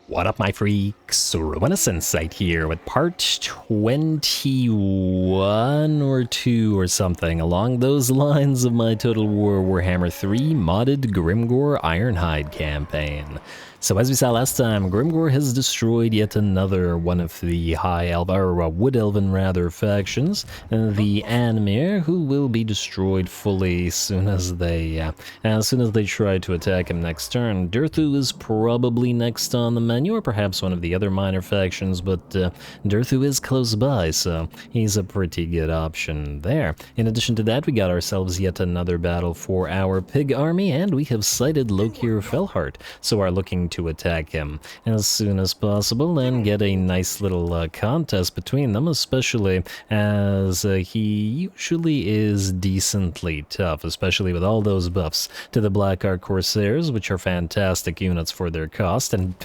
What up, my freaks? Ruinous Insight here with part 21 or 2 or something along those lines of my Total War Warhammer 3 modded Grimgor Ironhide campaign. So as we saw last time, Grimgor has destroyed yet another one of the High Elf, or Wood Elven rather, factions, the Anmir, who will be destroyed fully as soon as they try to attack him next turn. Durthu is probably next on the menu, or perhaps one of the other minor factions, but Durthu is close by, so he's a pretty good option there. In addition to that, we got ourselves yet another battle for our pig army, and we have sighted Lokhir Fellheart, so are looking to attack him as soon as possible and get a nice little contest between them, especially as he usually is decently tough, especially with all those buffs to the Black Orc Corsairs, which are fantastic units for their cost, and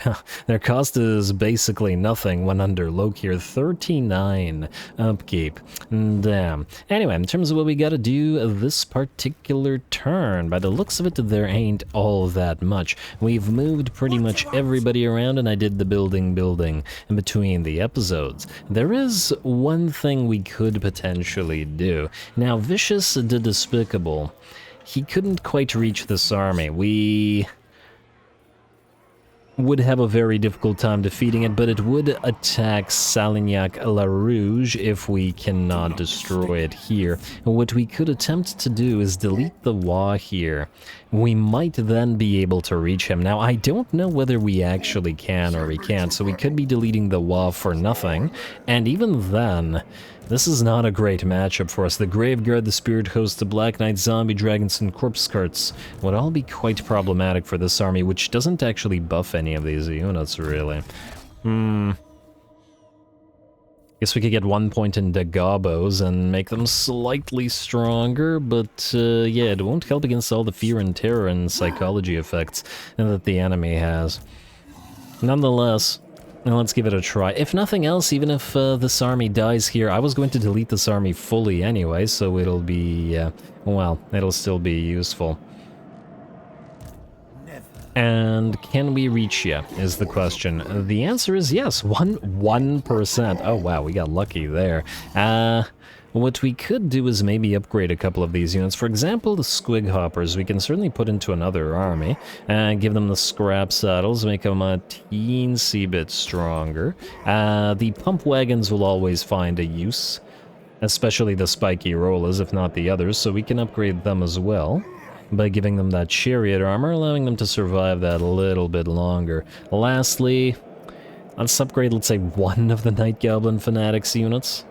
their cost is basically nothing when under Lokhir 39 upkeep. Damn. Anyway, in terms of what we gotta do this particular turn, by the looks of it, there ain't all that much. We've moved pretty much everybody around, and I did the building in between the episodes. There is one thing we could potentially do. Now, Vicious the Despicable, he couldn't quite reach this army. We would have a very difficult time defeating it, but it would attack Salignac La Rouge if we cannot destroy it here. What we could attempt to do is delete the WAAAGH here. We might then be able to reach him. Now, I don't know whether we actually can or we can't, so we could be deleting the WAAAGH for nothing, and even then, this is not a great matchup for us. The Graveguard, the Spirit Host, the Black Knight, Zombie Dragons, and Corpse Carts would all be quite problematic for this army, which doesn't actually buff any of these units, really. Guess we could get 1 point in Dagobos and make them slightly stronger, but yeah, it won't help against all the fear and terror and psychology effects that the enemy has. Nonetheless, now let's give it a try. If nothing else, even if this army dies here, I was going to delete this army fully anyway, so it'll be, well, it'll still be useful. And can we reach you, is the question. The answer is yes, 1%. Oh wow, we got lucky there. What we could do is maybe upgrade a couple of these units. For example, the Squig Hoppers, we can certainly put into another army, give them the scrap saddles, make them a teensy bit stronger. The pump wagons will always find a use, especially the spiky rollers, if not the others, so we can upgrade them as well by giving them that chariot armor, allowing them to survive that a little bit longer. Lastly, let's upgrade, let's say, one of the Night Goblin Fanatics units.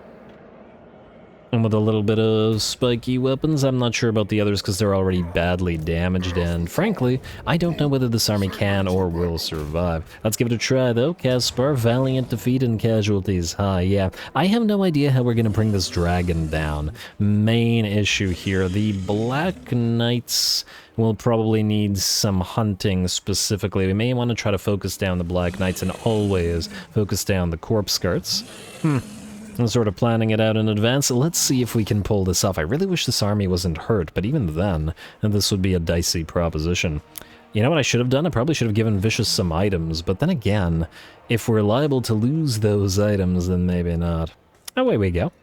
And with a little bit of spiky weapons. I'm not sure about the others because they're already badly damaged, and frankly, I don't know whether this army can or will survive. Let's give it a try though. Caspar, valiant defeat and casualties high. Yeah, I have no idea how we're gonna bring this dragon down. Main issue here, the Black Knights will probably need some hunting specifically. We may want to try to focus down the Black Knights and always focus down the Corpse Carts. I'm sort of planning it out in advance. Let's see if we can pull this off. I really wish this army wasn't hurt, but even then, this would be a dicey proposition. You know what I should have done? I probably should have given Vicious some items, but then again, if we're liable to lose those items, then maybe not. Away we go.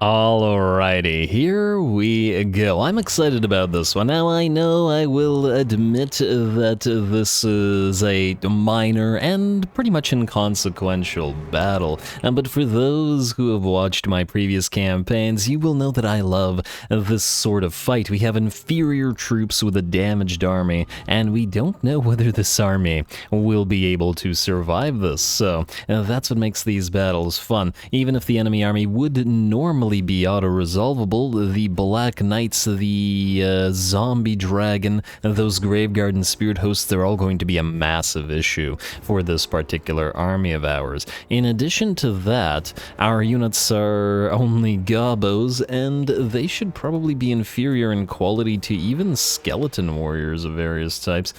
Alrighty, here we go. I'm excited about this one. Now, I know I will admit that this is a minor and pretty much inconsequential battle, but for those who have watched my previous campaigns, you will know that I love this sort of fight. We have inferior troops with a damaged army, and we don't know whether this army will be able to survive this, so that's what makes these battles fun. Even if the enemy army would normally easily be auto-resolvable. The Black Knights, the Zombie Dragon, those Graveguard and Spirit Hosts, they're all going to be a massive issue for this particular army of ours. In addition to that, our units are only Gobos, and they should probably be inferior in quality to even skeleton warriors of various types,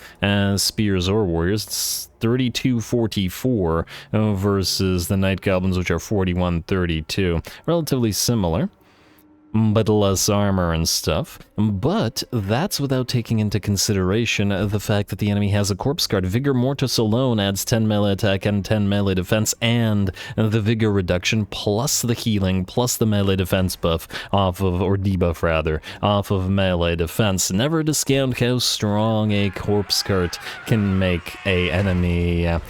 spears or warriors. It's 32-44 versus the Night Goblins, which are 41-32. Relatively similar, but less armor and stuff. But that's without taking into consideration the fact that the enemy has a Corpse Guard. Vigor Mortis alone adds 10 melee attack and 10 melee defense, and the Vigor reduction, plus the healing, plus the melee defense buff off of, or debuff rather, off of melee defense. Never discount how strong a Corpse Guard can make a enemy, a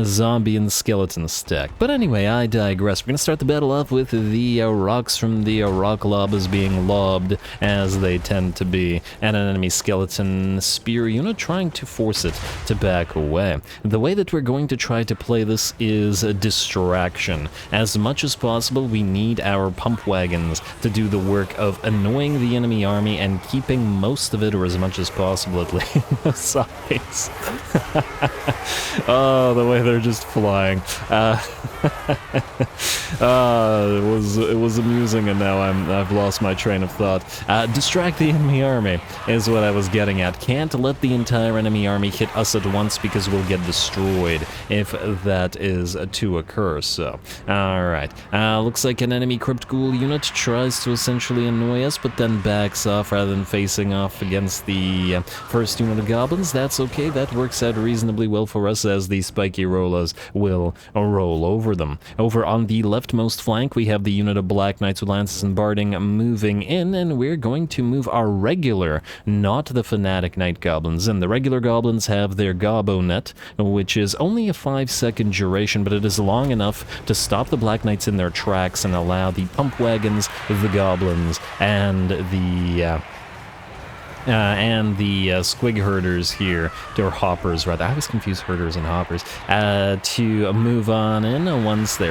zombie and skeleton stack. But anyway, I digress. We're going to start the battle off with the rocks from the rock lobas being lobbed, as they tend to be, and an enemy skeleton spear unit trying to force it to back away. The way that we're going to try to play this is a distraction. As much as possible, we need our pump wagons to do the work of annoying the enemy army and keeping most of it, or as much as possible at least, zombies. Oh, the way they're just flying. It was amusing, and now I've lost my train of thought. Distract the enemy army is what I was getting at. Can't let the entire enemy army hit us at once, because we'll get destroyed if that is to occur. So, alright. Looks like an enemy Crypt Ghoul unit tries to essentially annoy us, but then backs off rather than facing off against the first unit of goblins. That's okay. That works out reasonably well for us, as the spiky rollers will roll over them. Over on the leftmost flank, we have the unit of Black Knights with Lances and Barding moving in, and we're going to move our regular, not the Fanatic Night Goblins in. The regular Goblins have their Gobbo net, which is only a 5-second duration, but it is long enough to stop the Black Knights in their tracks and allow the Pump Wagons, the Goblins, and the squig herders here, or hoppers rather, I was confused herders and hoppers, to move on in once the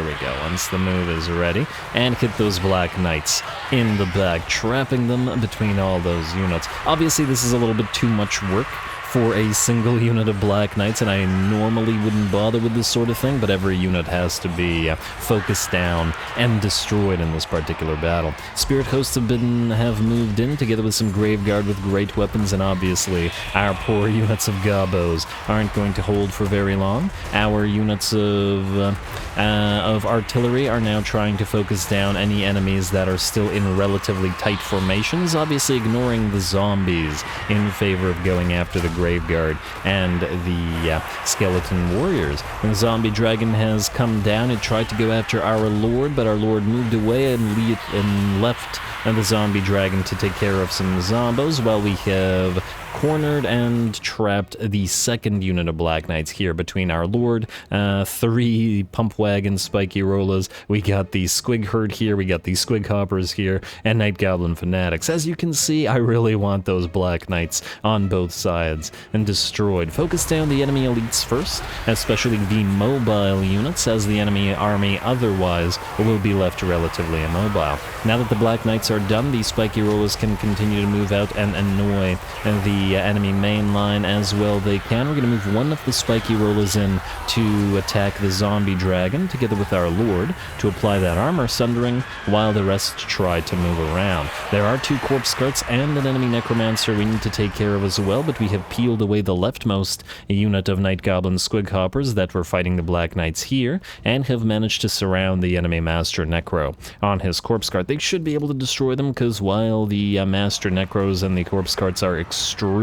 move is ready, and hit those Black Knights in the back, trapping them between all those units. Obviously this is a little bit too much work for a single unit of Black Knights, and I normally wouldn't bother with this sort of thing, but every unit has to be focused down and destroyed in this particular battle. Spirit Hosts have moved in together with some Graveguard with great weapons, and obviously our poor units of Gobos aren't going to hold for very long. Our units of artillery are now trying to focus down any enemies that are still in relatively tight formations, obviously ignoring the zombies in favor of going after the Graveguard and the skeleton warriors. The zombie dragon has come down. It tried to go after our lord, but our lord moved away and left the zombie dragon to take care of some zombos, while we have cornered and trapped the second unit of Black Knights here between our lord, 3 pump wagon spiky rollers. We got the squig herd here, we got the squig hoppers here, and Night Goblin fanatics. As you can see, I really want those Black Knights on both sides and destroyed. Focus down the enemy elites first, especially the mobile units, as the enemy army otherwise will be left relatively immobile. Now that the Black Knights are done, the spiky rollers can continue to move out and annoy the enemy main line as well they can. We're going to move one of the spiky rollers in to attack the zombie dragon together with our lord to apply that armor sundering, while the rest try to move around. There are 2 corpse skirts and an enemy necromancer we need to take care of as well, but we have peeled away the leftmost unit of Night Goblin squig hoppers that were fighting the Black Knights here, and have managed to surround the enemy Master Necro on his corpse cart. They should be able to destroy them, because while the Master Necros and the corpse carts are extremely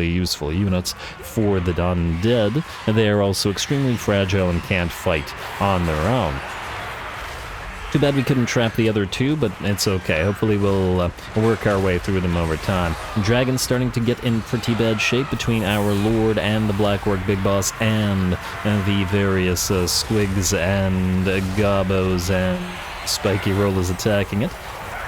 useful units for the undead, they are also extremely fragile and can't fight on their own. Too bad we couldn't trap the other 2, but it's okay. Hopefully we'll work our way through them over time. Dragon's starting to get in pretty bad shape between our lord and the Black Orc Big Boss, and the various squigs and gobos and spiky rollers attacking it.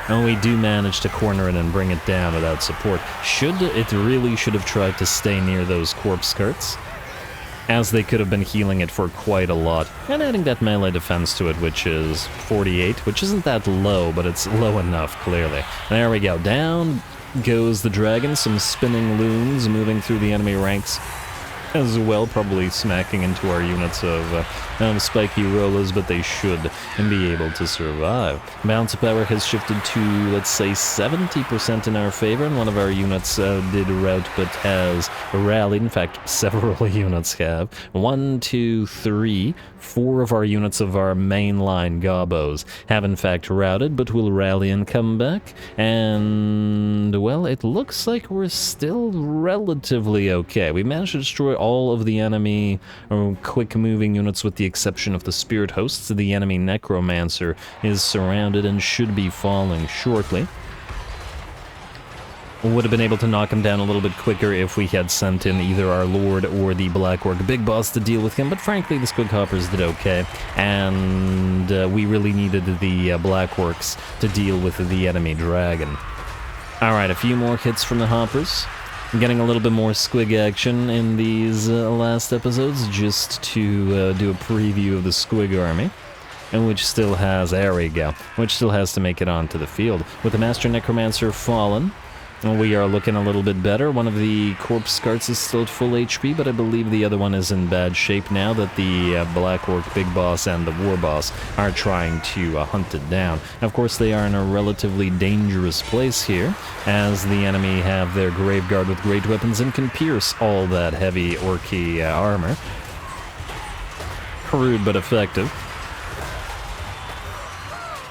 And we do manage to corner it and bring it down without support. It really should have tried to stay near those corpse skirts. as they could have been healing it for quite a lot. And adding that melee defense to it, which is 48, which isn't that low, but it's low enough, clearly. There we go. Down goes the dragon, some spinning loons moving through the enemy ranks as well, probably smacking into our units of spiky rollers, but they should be able to survive. Bounce power has shifted to, let's say, 70% in our favor, and one of our units did rout but has rallied. In fact, several units have. 1, 2, 3, 4 of our units of our mainline gobos have in fact routed, but will rally and come back. And, well, it looks like we're still relatively okay. We managed to destroy all of the enemy quick-moving units with the exception of the spirit hosts. The enemy necromancer is surrounded and should be falling shortly. Would have been able to knock him down a little bit quicker if we had sent in either our Lord or the Black Orc Big Boss to deal with him, but frankly the Squig Hoppers did okay, and we really needed the Black Orcs to deal with the enemy dragon. Alright, a few more hits from the Hoppers. Getting a little bit more Squig action in these last episodes, just to do a preview of the Squig army. And which still has, there we go, which still has to make it onto the field. With the Master Necromancer fallen, we are looking a little bit better. One of the corpse carts is still at full HP, but I believe the other one is in bad shape now that the Black Orc Big Boss and the War Boss are trying to hunt it down. Of course, they are in a relatively dangerous place here, as the enemy have their Graveguard with great weapons and can pierce all that heavy orky armor. Crude but effective.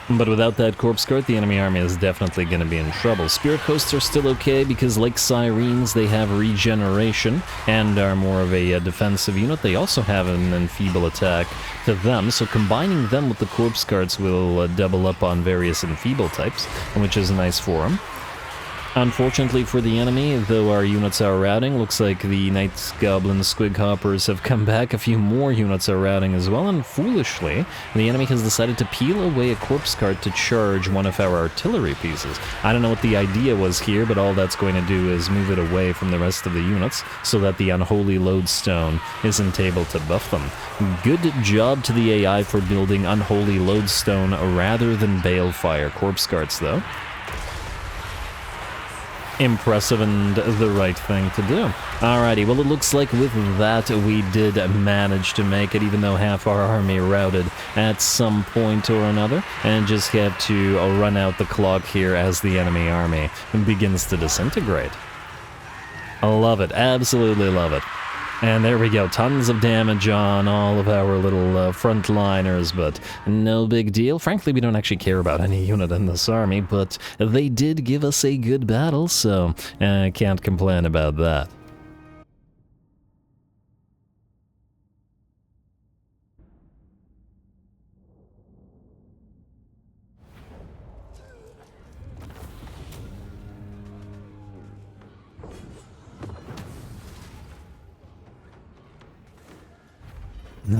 But without that corpse cart, the enemy army is definitely going to be in trouble. Spirit hosts are still okay because, like Sirens, they have regeneration and are more of a defensive unit. They also have an enfeeble attack to them, so combining them with the corpse carts will double up on various enfeeble types, which is nice for them. Unfortunately for the enemy, though our units are routing, looks like the Knights, Goblins, Squig Hoppers have come back. A few more units are routing as well, and foolishly, the enemy has decided to peel away a corpse cart to charge one of our artillery pieces. I don't know what the idea was here, but all that's going to do is move it away from the rest of the units so that the Unholy Lodestone isn't able to buff them. Good job to the AI for building Unholy Lodestone rather than Balefire corpse carts, though. Impressive and the right thing to do. Alrighty, well it looks like with that we did manage to make it, even though half our army routed at some point or another, and just had to run out the clock here as the enemy army begins to disintegrate. I love it, absolutely love it. And there we go, tons of damage on all of our little frontliners, but no big deal. Frankly, we don't actually care about any unit in this army, but they did give us a good battle, so I can't complain about that.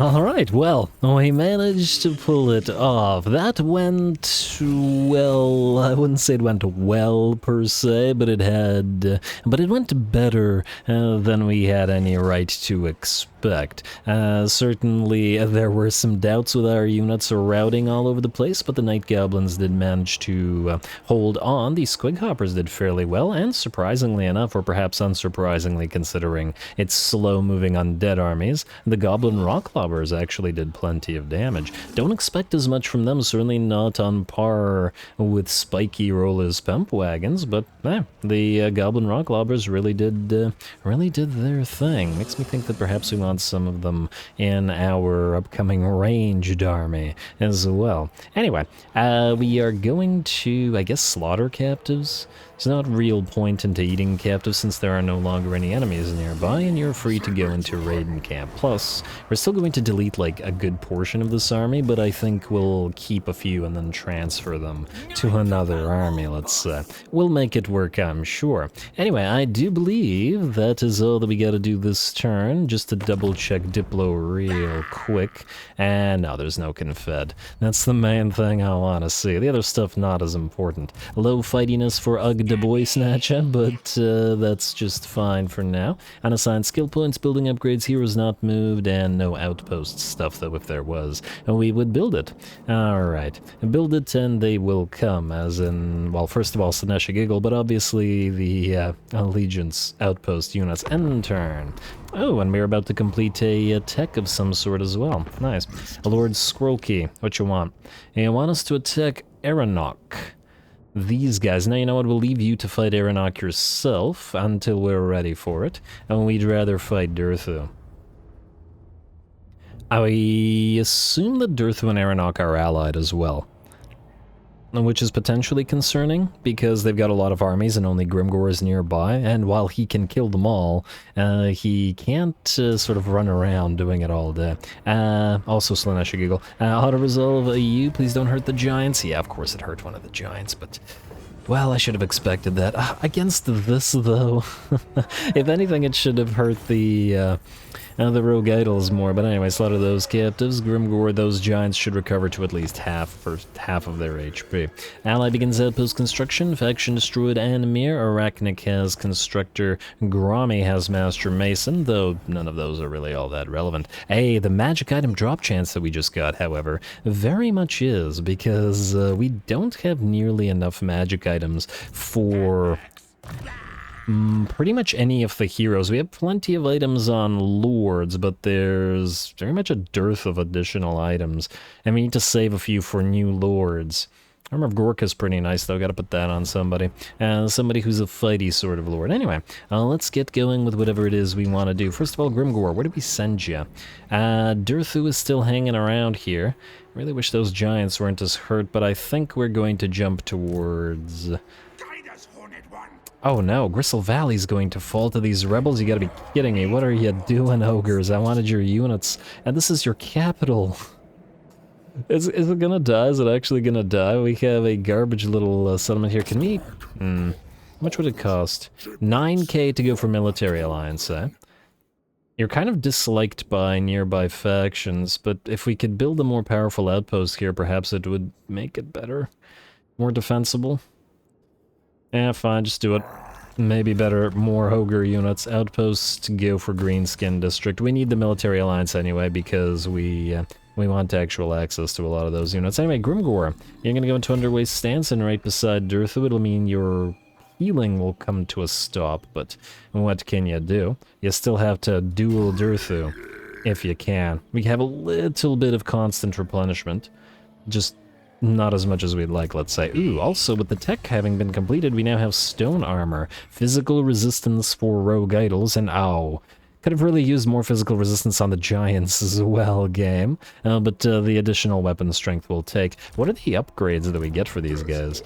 Alright, well, we managed to pull it off. That went well. I wouldn't say it went well per se, but it went better than we had any right to expect. Certainly there were some doubts with our units routing all over the place, but the Night Goblins did manage to hold on. The Squig Hoppers did fairly well, and surprisingly enough, or perhaps unsurprisingly considering its slow-moving undead armies, the Goblin Rocklobbers actually did plenty of damage. Don't expect as much from them, certainly not on par with Spiky Rollers Pump Wagons, but the Goblin Rocklobbers really did their thing. Makes me think that perhaps we want some of them in our upcoming ranged army as well. Anyway, we are going to, I guess, slaughter captives. There's not real point into eating captives since there are no longer any enemies nearby, and you're free to go into raiding camp. Plus, we're still going to delete like a good portion of this army, but I think we'll keep a few and then transfer them to another army, let's say. We'll make it work, I'm sure. Anyway, I do believe that is all that we gotta do this turn, just to double check Diplo real quick. And no, there's no confed. That's the main thing I want to see. The other stuff not as important. Low fightiness for Undead the boy snatcher, but that's just fine for now. Unassigned skill points, building upgrades, heroes not moved, and no outpost stuff, though if there was, we would build it. Alright, build it and they will come, as in, well, first of all, Slanesh Giggle, but obviously the Allegiance outpost units. End turn. Oh, and we're about to complete a tech of some sort as well. Nice. Lord Scrollkey, what you want? You want us to attack Aranok. These guys. Now, you know what? We'll leave you to fight Aranok yourself until we're ready for it. And we'd rather fight Durthu. I assume that Durthu and Aranok are allied as well. Which is potentially concerning, because they've got a lot of armies and only Grimgor is nearby, and while he can kill them all, he can't sort of run around doing it all day. Also, Slanesh Giggle. Auto-resolve you, please don't hurt the giants. Yeah, of course it hurt one of the giants, but... well, I should have expected that. Against this, though, if anything, it should have hurt the rogue idols more. But anyway, slaughter those captives. Grimgor, those giants should recover to at least half of their HP. Ally begins outpost construction. Faction destroyed Animir. Arachnic has constructor. Grommy has master mason, though none of those are really all that relevant. Hey, the magic item drop chance that we just got, however, very much is, because we don't have nearly enough magic items for pretty much any of the heroes. We have plenty of items on lords, but there's very much a dearth of additional items, and we need to save a few for new lords. Armor of Gorka's pretty nice, though. Gotta put that on somebody. Somebody who's a fighty sort of lord. Anyway, let's get going with whatever it is we want to do. First of all, Grimgor, where do we send you? Durthu is still hanging around here. Really wish those giants weren't as hurt, but I think we're going to jump towards... oh no, Gristle Valley's going to fall to these rebels? You gotta be kidding me. What are you doing, ogres? I wanted your units, and this is your capital. Is it gonna die? Is it actually gonna die? We have a garbage little settlement here. Can we... how much would it cost? 9k to go for military alliance, eh? You're kind of disliked by nearby factions, but if we could build a more powerful outpost here, perhaps it would make it better. More defensible. Yeah, fine, just do it. Maybe better, more ogre units. Outposts to go for Greenskin district. We need the military alliance anyway, because we want actual access to a lot of those units. Anyway, Grimgor, you're gonna go into underway stance, and right beside Durthu, it'll mean your healing will come to a stop, but what can you do? You still have to duel Durthu, if you can. We have a little bit of constant replenishment, just not as much as we'd like, let's say. Ooh, also, with the tech having been completed, we now have stone armor, physical resistance for rogue idols, and ow. Could have really used more physical resistance on the giants as well, game. But the additional weapon strength will take. What are the upgrades that we get for these guys?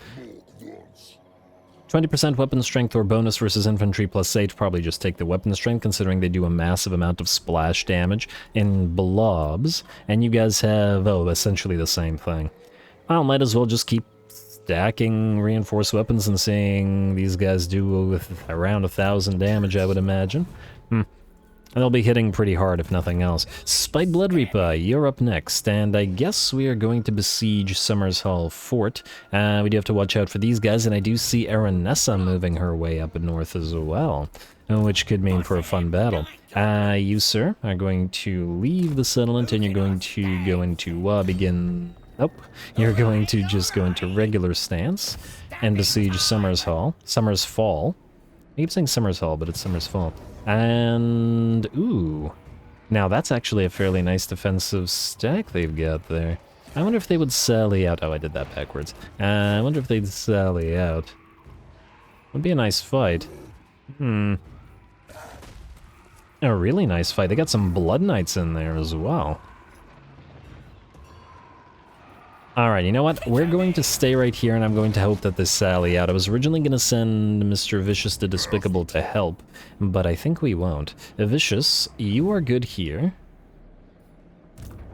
20% weapon strength or bonus versus infantry plus 8. Probably just take the weapon strength, considering they do a massive amount of splash damage in blobs. And you guys have, oh, essentially the same thing. Well, might as well just keep stacking reinforced weapons and seeing these guys do with around 1,000 damage, I would imagine. They'll be hitting pretty hard, if nothing else. Spite Blood Reaper, you're up next, and I guess we are going to besiege Summers Hall Fort. We do have to watch out for these guys, and I do see Aranessa moving her way up north as well, which could mean for a fun battle. You, sir, are going to leave the settlement, and you're going to go into, begin... Nope. You're going to just go into regular stance and besiege Summers Hall. Summers Fall. I keep saying Summers Hall, but it's Summers Fall. And... ooh. Now that's actually a fairly nice defensive stack they've got there. I wonder if they would sally out. Oh, I did that backwards. I wonder if they'd sally out. Would be a nice fight. A really nice fight. They got some Blood Knights in there as well. Alright, you know what? We're going to stay right here, and I'm going to hope that they sally out. I was originally going to send Mr. Vicious the Despicable to help, but I think we won't. Vicious, you are good here.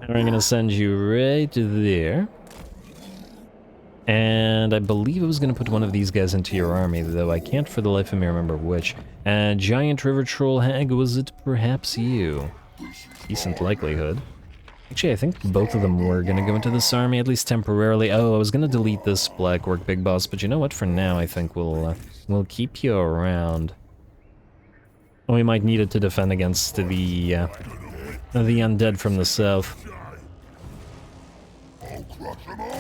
And we're going to send you right there. And I believe I was going to put one of these guys into your army, though I can't for the life of me remember which. Giant River Troll Hag, was it perhaps you? Decent likelihood. Actually, I think both of them were gonna go into this army, at least temporarily. Oh, I was gonna delete this Black Orc Big Boss, but you know what? For now, I think we'll keep you around. We might need it to defend against the undead from the south.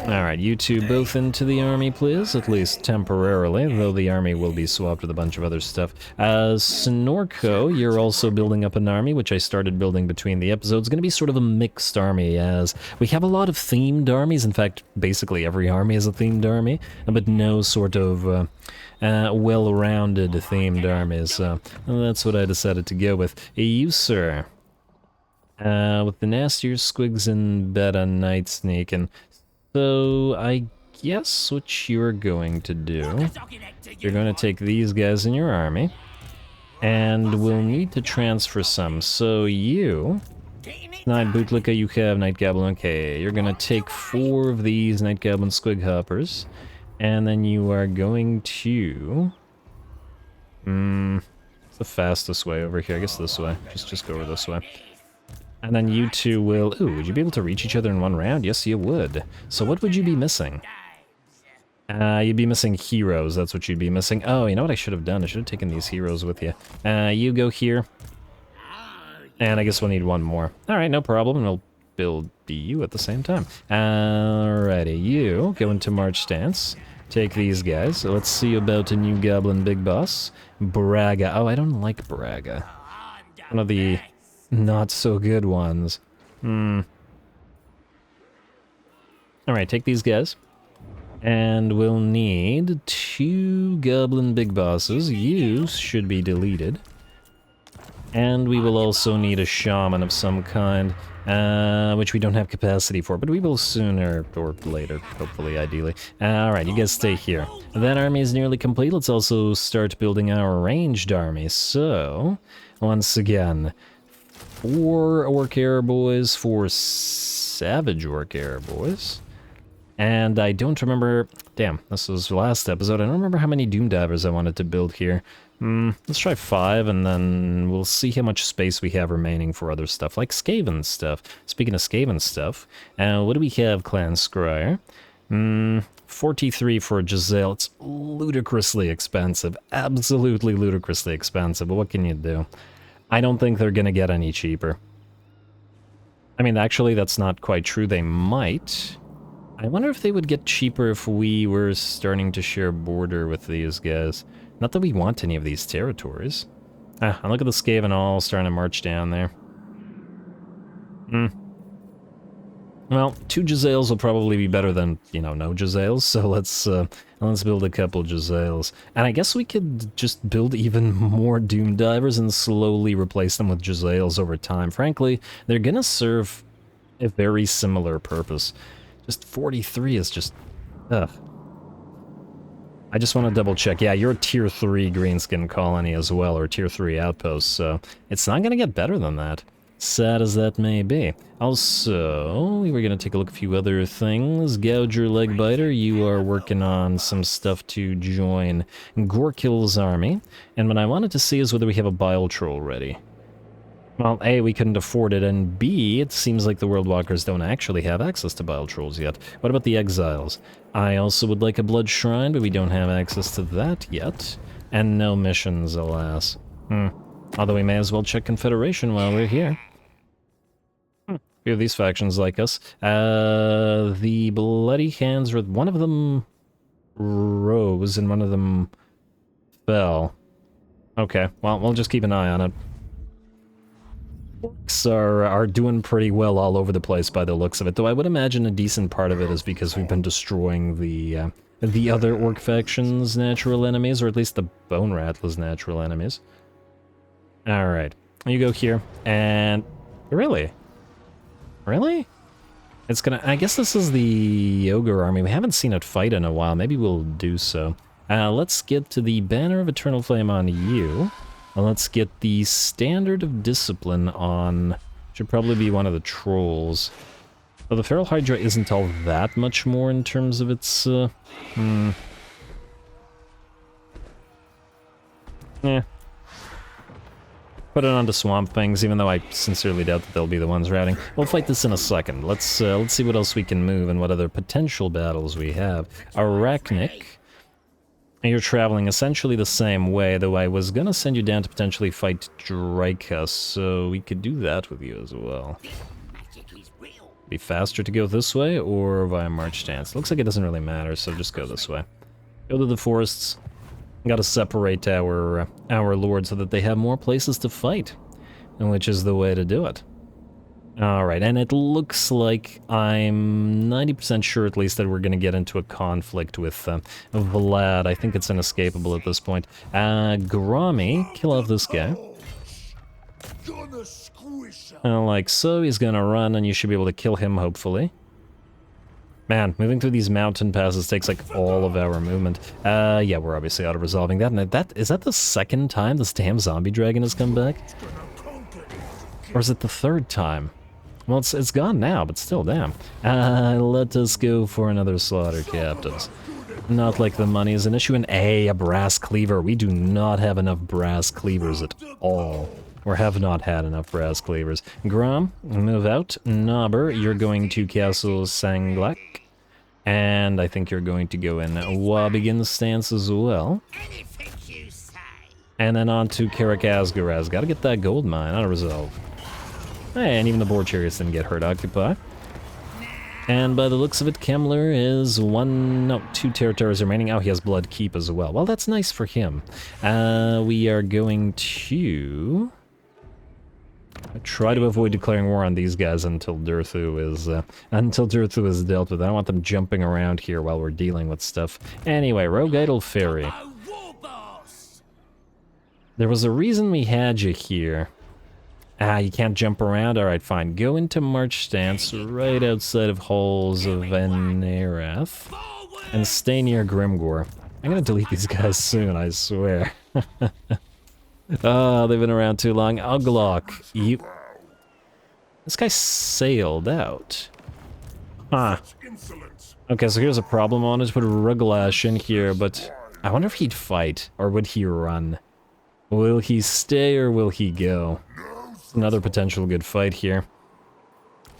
Alright, you two both into the army, please, at least temporarily, though the army will be swapped with a bunch of other stuff. Snorko, you're also building up an army, which I started building between the episodes. It's going to be sort of a mixed army, as we have a lot of themed armies. In fact, basically every army is a themed army, but no sort of well-rounded themed armies. So that's what I decided to go with. You, sir, with the nastier squigs in bed on Night Sneak, and so I guess what you're going to do, you're going to take these guys in your army, and we'll need to transfer some. So you, Night Bootlicker, you have Night Goblin, okay, you're going to take 4 of these Night Goblin Squig Hoppers, and then you are going to, it's the fastest way over here, I guess this way, just go over this way. And then you two will... Ooh, would you be able to reach each other in one round? Yes, you would. So what would you be missing? You'd be missing heroes, that's what you'd be missing. Oh, you know what I should have done? I should have taken these heroes with you. You go here. And I guess we'll need one more. Alright, no problem, and we'll build you at the same time. Alrighty, you go into March Stance. Take these guys. So let's see about a new Goblin Big Boss. Braga. Oh, I don't like Braga. One of the... not so good ones. Alright, take these guys. And we'll need 2 Goblin Big Bosses. You should be deleted. And we will also need a Shaman of some kind, which we don't have capacity for, but we will sooner or later, hopefully, ideally. Alright, you guys stay here. That army is nearly complete. Let's also start building our ranged army. So, once again... 4 Orc Air Boys, 4 Savage Orc Air Boys. And I don't remember... Damn, this was the last episode. I don't remember how many Doom Divers I wanted to build here. Let's try 5, and then we'll see how much space we have remaining for other stuff, like Skaven stuff. Speaking of Skaven stuff, what do we have, Clan Scryer? 43 for Giselle. It's ludicrously expensive. Absolutely ludicrously expensive, but what can you do? I don't think they're gonna get any cheaper. I mean, actually, that's not quite true. They might. I wonder if they would get cheaper if we were starting to share border with these guys. Not that we want any of these territories. And look at the Skaven all starting to march down there. Well, 2 Giselles will probably be better than, you know, no Giselles, so let's build a couple Giselles. And I guess we could just build even more Doom Divers and slowly replace them with Giselles over time. Frankly, they're gonna serve a very similar purpose. Just 43 is just... ugh. I just want to double check. Yeah, you're a tier 3 Greenskin colony as well, or tier 3 outpost, so it's not gonna get better than that. Sad as that may be. Also, we were going to take a look at a few other things. Gouger Legbiter, you are working on some stuff to join Gorkill's army. And what I wanted to see is whether we have a Bile Troll ready. Well, A, we couldn't afford it, and B, it seems like the World Walkers don't actually have access to Bile Trolls yet. What about the Exiles? I also would like a Blood Shrine, but we don't have access to that yet. And no missions, alas. Although we may as well check Confederation while we're here. A few of these factions like us. The Bloody Hands, one of them rose and one of them fell. Okay, well, we'll just keep an eye on it. Orcs are doing pretty well all over the place by the looks of it, though I would imagine a decent part of it is because we've been destroying the other Orc factions' natural enemies, or at least the Bone Rattler's natural enemies. Alright, you go here, and... Really? Really? It's gonna... I guess this is the Ogre army. We haven't seen it fight in a while. Maybe we'll do so. Let's get to the Banner of Eternal Flame on you. And let's get the Standard of Discipline on... Should probably be one of the Trolls. Well, the Feral Hydra isn't all that much more in terms of its... put it onto Swamp Things, even though I sincerely doubt that they'll be the ones routing. We'll fight this in a second. Let's see what else we can move and what other potential battles we have. Arachnic. You're traveling essentially the same way, though I was gonna send you down to potentially fight Dryka, so we could do that with you as well. Be faster to go this way or via March Stance? Looks like it doesn't really matter, so just go this way. Go to the forests. Gotta separate our lords so that they have more places to fight, which is the way to do it. Alright, and it looks like I'm 90% sure at least that we're gonna get into a conflict with Vlad. I think it's inescapable at this point. Grommy, kill off this guy. Like so, he's gonna run and you should be able to kill him, hopefully. Man, moving through these mountain passes takes like all of our movement. Yeah, we're obviously auto-resolving that. And is that the second time this damn zombie dragon has come back? Or is it the third time? Well, it's gone now, but still, damn. Let us go for another slaughter, captains. Not like the money is an issue. And a brass cleaver. We do not have enough brass cleavers at all. Or have not had enough brass cleavers. Grom, move out. Nobber, you're going to Castle Sanglak. And I think you're going to go in WAAAGH stance as well. And then on to Karakazgaraz. Gotta get that gold mine. Auto-resolve. Hey, and even the board chariots didn't get hurt. Occupy. And by the looks of it, Kemmler is 2 territories remaining. Oh, he has Blood Keep as well. Well, that's nice for him. We are going to try to avoid declaring war on these guys until Durthu is dealt with. I don't want them jumping around here while we're dealing with stuff. Anyway, Rogue Idol Ferry. There was a reason we had you here. You can't jump around? Alright, fine. Go into March Stance right outside of Halls of Venerath. And stay near Grimgor. I'm gonna delete these guys soon, I swear. Oh, they've been around too long. Uglock, you... This guy sailed out. Huh. Okay, so here's a problem. I wanted to put Ruglash in here, but I wonder if he'd fight, or would he run? Will he stay, or will he go? Another potential good fight here.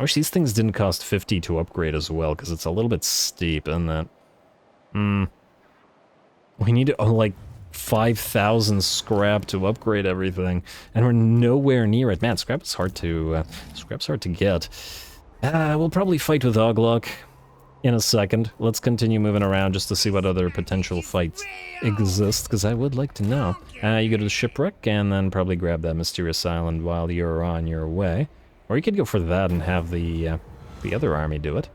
I wish these things didn't cost 50 to upgrade as well, because it's a little bit steep, isn't it? We need, like, 5,000 scrap to upgrade everything, and we're nowhere near it. Man, scrap's hard to get. We'll probably fight with Oglock in a second. Let's continue moving around just to see what other potential fights exist, because I would like to know. You go to the shipwreck, and then probably grab that mysterious island while you're on your way. Or you could go for that and have the other army do it.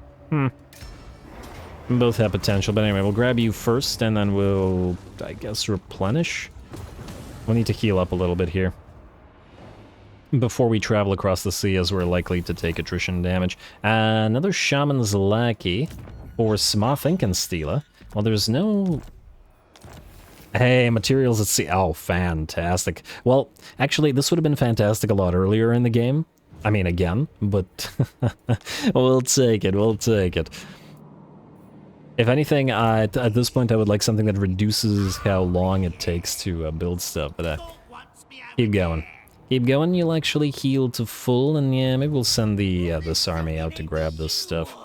Both have potential, but anyway, we'll grab you first, and then we'll, I guess, replenish. We'll need to heal up a little bit here before we travel across the sea, as we're likely to take attrition damage. Another Shaman's Lackey for Smothinkenstila. Well, there's no... Hey, materials at sea. Oh, fantastic. Well, actually, this would have been fantastic a lot earlier in the game. I mean, again, but we'll take it, we'll take it. If anything, at this point I would like something that reduces how long it takes to build stuff, but keep going. Keep going, you'll actually heal to full, and yeah, maybe we'll send this army out to grab this stuff.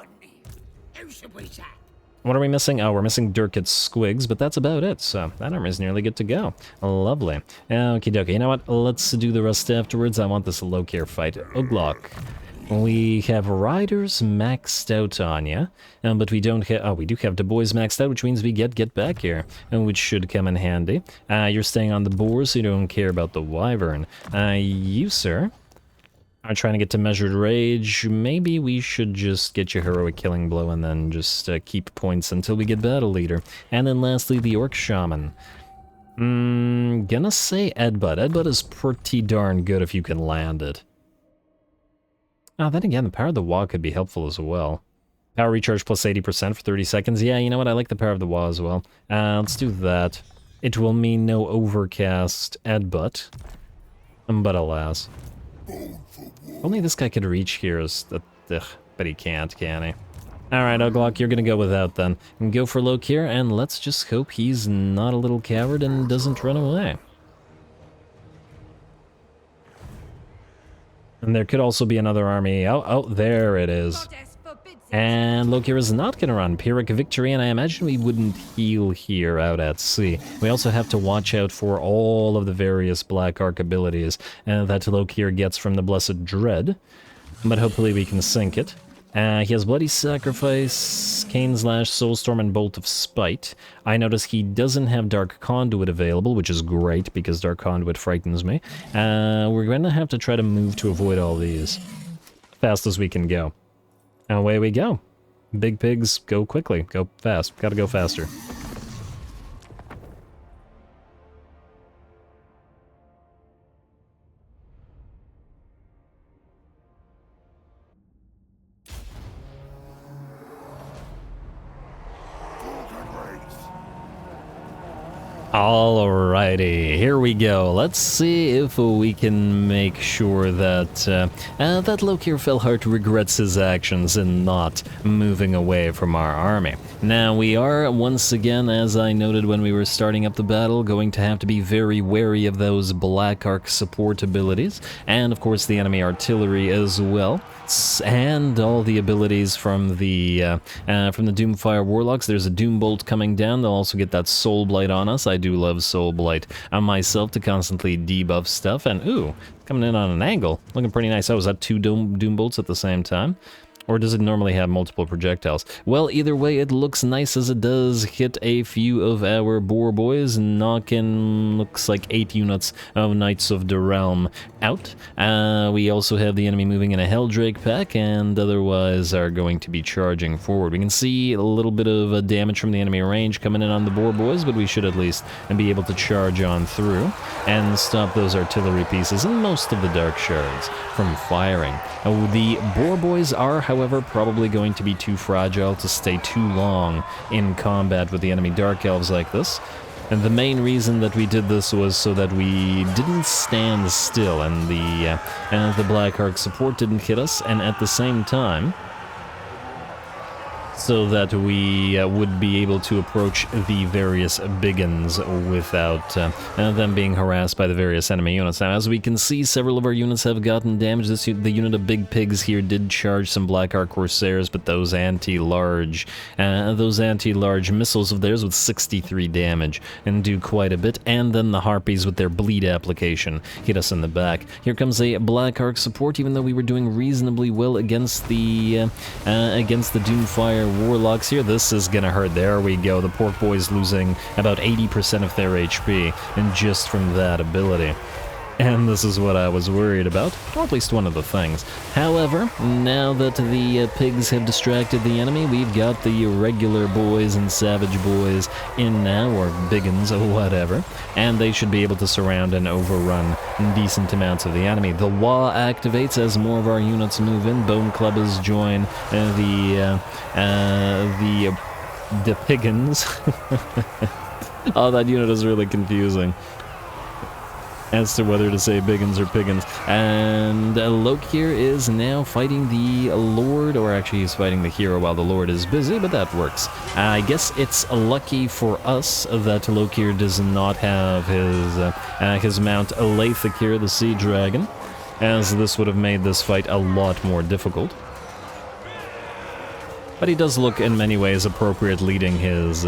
What are we missing? Oh, we're missing Durkit's Squigs, but that's about it, so that army's nearly good to go. Lovely. Okie dokie, you know what? Let's do the rest afterwards. I want this Lokhir fight. Oglock. We have Riders maxed out on ya, but we don't have... Oh, we do have the BOYZ maxed out, which means we get back here, and which should come in handy. You're staying on the boar, so you don't care about the wyvern. You, sir, are trying to get to Measured Rage. Maybe we should just get your Heroic Killing Blow and then just keep points until we get Battle Leader. And then lastly, the Orc Shaman. Gonna say Edbud. Edbud is pretty darn good if you can land it. Oh, then again, the Power of the WAAAGH could be helpful as well. Power recharge plus 80% for 30 seconds. Yeah, you know what? I like the Power of the WAAAGH as well. Let's do that. It will mean no overcast Edbut. But alas. Only this guy could reach here is... but he can't, can he? Alright, Oglock, you're gonna go without then. And go for Lokhir, and let's just hope he's not a little coward and doesn't run away. And there could also be another army. Oh, there it is. And Lokhir is not going to run Pyrrhic Victory, and I imagine we wouldn't heal here out at sea. We also have to watch out for all of the various Black Orc abilities that Lokhir gets from the Blessed Dread, but hopefully we can sink it. He has Bloody Sacrifice, Cane's Lash, Soulstorm, and Bolt of Spite. I notice he doesn't have Dark Conduit available, which is great, because Dark Conduit frightens me. We're going to have to try to move to avoid all these. Fast as we can go. And away we go. Big pigs, go quickly, go fast. Gotta go faster. Alrighty, here we go. Let's see if we can make sure that that Lokhir Fellheart regrets his actions in not moving away from our army. Now, we are, once again, as I noted when we were starting up the battle, going to have to be very wary of those Black Orc support abilities, and of course the enemy artillery as well, and all the abilities from the Doomfire Warlocks. There's a Doom Bolt coming down. They'll also get that Soul Blight on us. I do love Soul Blight on myself to constantly debuff stuff, and ooh, coming in on an angle. Looking pretty nice. Oh, is that two Doom Bolts at the same time? Or does it normally have multiple projectiles? Well, either way, it looks nice as it does hit a few of our boar boys, knocking, looks like 8 units of Knights of the Realm out. We also have the enemy moving in a Helldrake pack, and otherwise are going to be charging forward. We can see a little bit of damage from the enemy range coming in on the boar boys, but we should at least be able to charge on through and stop those artillery pieces and most of the Dark Shards from firing. The boar boys are, however, probably going to be too fragile to stay too long in combat with the enemy Dark Elves like this. And the main reason that we did this was so that we didn't stand still and the Black Orc support didn't hit us, and at the same time, so that we would be able to approach the various biggins without them being harassed by the various enemy units. Now, as we can see, several of our units have gotten damaged. The unit of big pigs here did charge some Black Orc Corsairs, but those anti-large missiles of theirs with 63 damage and do quite a bit. And then the Harpies with their bleed application hit us in the back. Here comes a Black Orc support, even though we were doing reasonably well against the Doomfire Warlocks here. This is gonna hurt. There we go. The Pork Boys losing about 80% of their HP, and just from that ability. And this is what I was worried about, or at least one of the things. However, now that the pigs have distracted the enemy, we've got the regular boys and savage boys in now, or biggins, or whatever, and they should be able to surround and overrun decent amounts of the enemy. The WAAAGH activates as more of our units move in. Bone Clubbers join the piggins. Oh, that unit is really confusing as to whether to say biggins or piggins. And Lokhir is now fighting the Lord, or actually he's fighting the hero while the Lord is busy, but that works. I guess it's lucky for us that Lokhir does not have his mount Lokhir, the Sea Dragon, as this would have made this fight a lot more difficult. But he does look in many ways appropriate leading his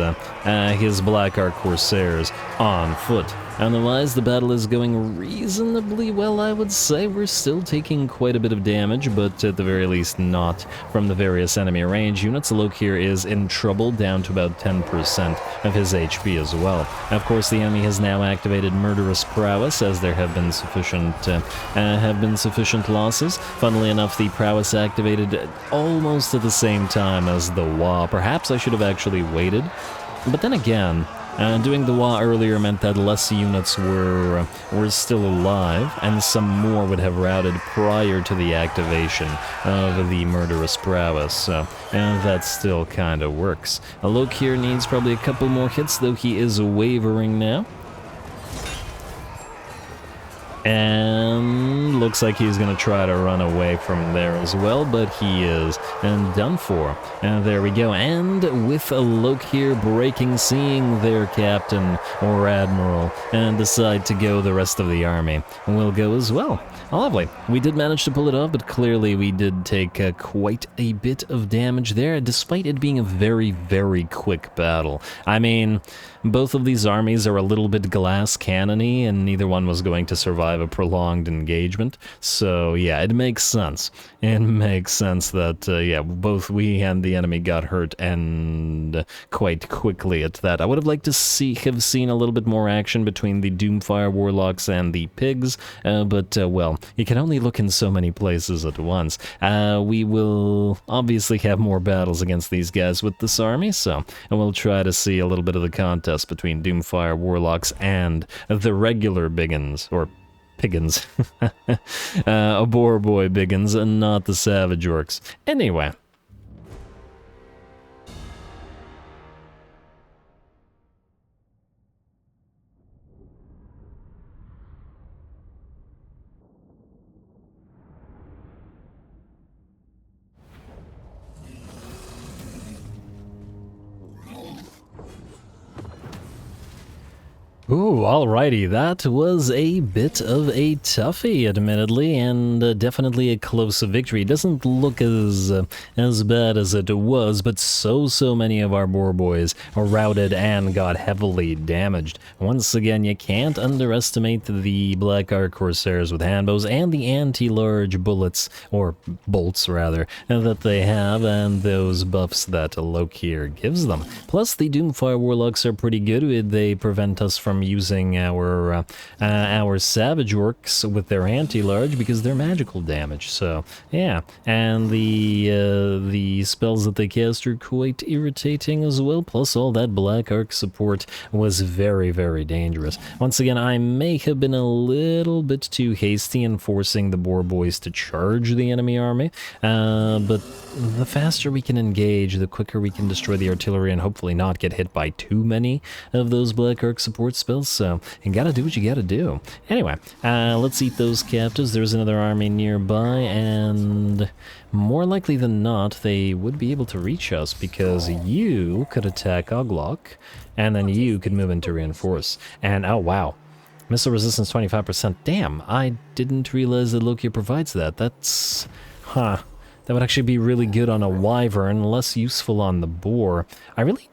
Black Orc Corsairs on foot. Otherwise, the battle is going reasonably well, I would say. We're still taking quite a bit of damage, but at the very least not from the various enemy range units. Lokhir is in trouble, down to about 10% of his HP as well. Of course, the enemy has now activated Murderous Prowess, as there have been sufficient losses. Funnily enough, the Prowess activated almost at the same time as the WAAAGH. Perhaps I should have actually waited. But then again, doing the WAAAGH earlier meant that less units were still alive, and some more would have routed prior to the activation of the Murderous Prowess, so that still kind of works. Lokhir needs probably a couple more hits, though he is wavering now. And looks like he's going to try to run away from there as well, but he is done for. And there we go. And with Lokhir breaking, seeing their captain or admiral, and decide to go, the rest of the army will go as well. Lovely. We did manage to pull it off, but clearly we did take quite a bit of damage there, despite it being a very, very quick battle. I mean, both of these armies are a little bit glass cannony, and neither one was going to survive a prolonged engagement. So yeah, it makes sense. It makes sense that, yeah, both we and the enemy got hurt, and quite quickly at that. I would have liked to have seen a little bit more action between the Doomfire Warlocks and the Pigs, but, well, you can only look in so many places at once. We will obviously have more battles against these guys with this army, so and we'll try to see a little bit of the contest between Doomfire Warlocks and the regular Biggins, or Piggins. A Boar Boy Biggins, and not the Savage Orcs. Anyway. Ooh, alrighty, that was a bit of a toughie, admittedly, and definitely a close victory. It doesn't look as bad as it was, but so many of our boar boys are routed and got heavily damaged. Once again, you can't underestimate the Black Orc Corsairs with handbows and the anti-large bullets, or bolts rather, that they have, and those buffs that Lokhir gives them. Plus, the Doomfire Warlocks are pretty good. They prevent us from using our Savage Orcs with their anti-large because they're magical damage. So yeah, and the spells that they cast are quite irritating as well. Plus, all that Black Orc support was very dangerous. Once again, I may have been a little bit too hasty in forcing the boar boys to charge the enemy army, but the faster we can engage, the quicker we can destroy the artillery and hopefully not get hit by too many of those Black Orc support spells. So you gotta do what you gotta do. Anyway, let's eat those captives. There's another army nearby, and more likely than not, they would be able to reach us because you could attack Oglok, and then you could move into reinforce. And oh wow, missile resistance 25%. Damn, I didn't realize that Lokhir provides that. That's that would actually be really good on a wyvern, less useful on the boar. I really